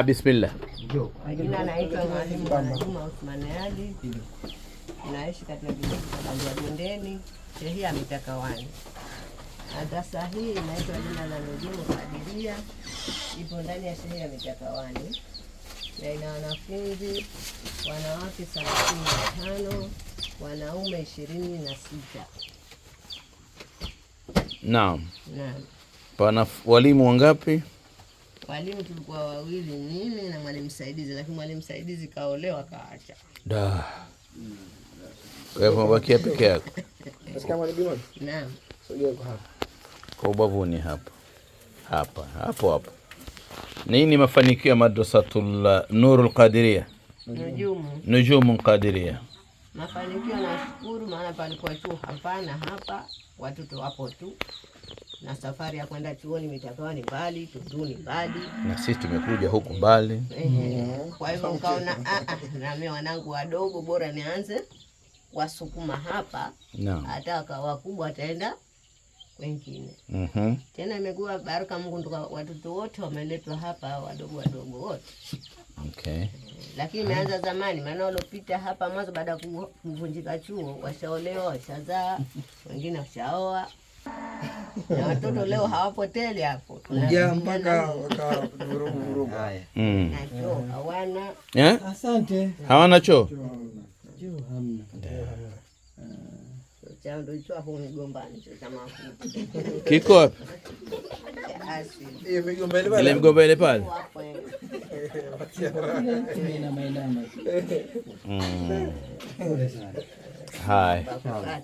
Bismillah. Majina naitwa Mwalimu Juma Uthman Ali. Naishi katika kijiji cha Bondeni, shehia Mitakawani. Madrasa hii inaitwa jina la Nujumu Kadiria, ipo ndani ya shehia Mitakawani na ina wanafunzi wanawake 35, wanaume 26. Naam. Pana walimu wangapi? Walimu tulikuwa wawili, mimi na mwalimu msaidizi, lakini mwalimu msaidizi kaolewa kaacha. Kwa hivyo bakia peke yako. Nasikia mwalimu mmoja? Naam. Sogea kwa hapa. Kwa ubavuni hapa. Hapo. Nini mafanikio ya Madrasatul Nurul Qadiria? Nujumu Qadiria. Mafanikio nashukuru, maana palikuwa chuo hapana hapa, watoto wapo tu. Na safari ya kwenda chuoni Mitakawani mbali, Tunduni mbali. Na sisi tumekuja huku mbali. Kwa hivyo nikaona na mimi wanangu wadogo bora nianze wasukuma hapa. Hata kwa wakubwa ataenda wengine. Tena imekuwa baraka Mungu, ndo watoto wote wameletwa hapa, wadogo wote. Okay. Lakini imeanza zamani, maana walopita hapa mwanzo baada ya kuvunjika chuo washaolewa, washazaa, wengine washaoa. Na watoto leo hawapoteli hapo. Tunajia mpaka wakavurugu. Haya. Na choo hawana. Asante. Hawana choo? Choo hamna. Chao ndio hicho hapo Migombani, choo cha mafuta. Kiko wapi? Hiyo migomba ile pale. Ile migomba ile pale. Hai.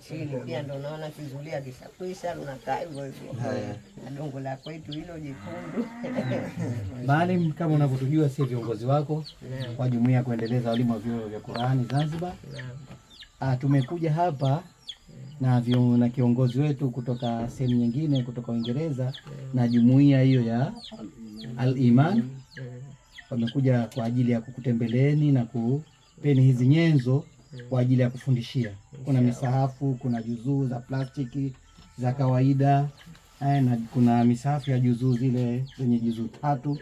Chini pia ndio naona kizulia kishakwisha, unakaa hivyo hivyo. Na dongo la kwetu hilo jekundu. Maalim, kama unavyotujua sisi viongozi wako wa jumuiya ya kuendeleza walimu wa vyuo vya Qur'ani Zanzibar. Tumekuja hapa na kiongozi wetu kutoka sehemu nyingine, kutoka Uingereza, na jumuiya hiyo ya Al-Iman. Wamekuja kwa ajili ya kukutembeleeni na kupeni hizi nyenzo kwa ajili ya kufundishia. Kuna misahafu, kuna juzuu za plastiki za kawaida, na kuna misahafu ya juzuu zile zenye juzuu 3.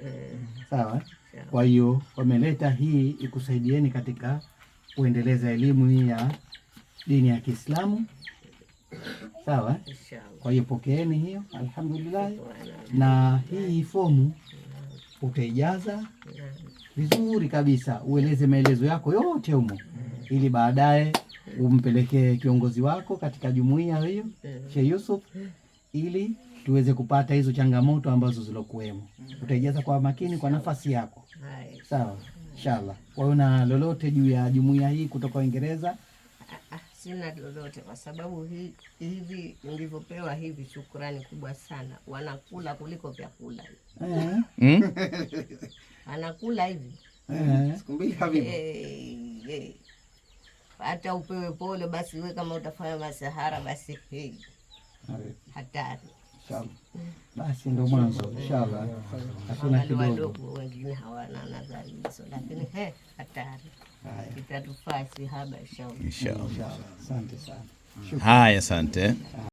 Sawa? Kwa hiyo wameleta hii ikusaidieni katika kuendeleza elimu hii ya dini ya Kiislamu. Sawa? Kwa hiyo pokeeni hiyo, alhamdulillah. Na hii fomu utaijaza vizuri kabisa, ueleze maelezo yako yote humo, ili baadaye umpelekee kiongozi wako katika jumuiya hiyo, Sheikh Yusuf, ili tuweze kupata hizo changamoto ambazo zilokuwemo. Utaijaza kwa makini kwa nafasi yako. Sawa? Inshallah. Kwa hiyo na lolote juu ya jumuiya hii kutoka Uingereza? Sina lolote, kwa sababu hivi nilivyopewa hivi, shukrani kubwa sana. Wanakula kuliko vyakula. Anakula hivi. Sikumbii habibi. Hata upewe pole basi, wewe kama utafanya masahara basi hatari. Inshallah. Basi ndo mwanzo inshallah. Hakuna kidogo. Wadogo wengine hawana nadhari hizo, lakini hatari. Itatufaa sihaba inshallah. Asante sana. Haya, asante.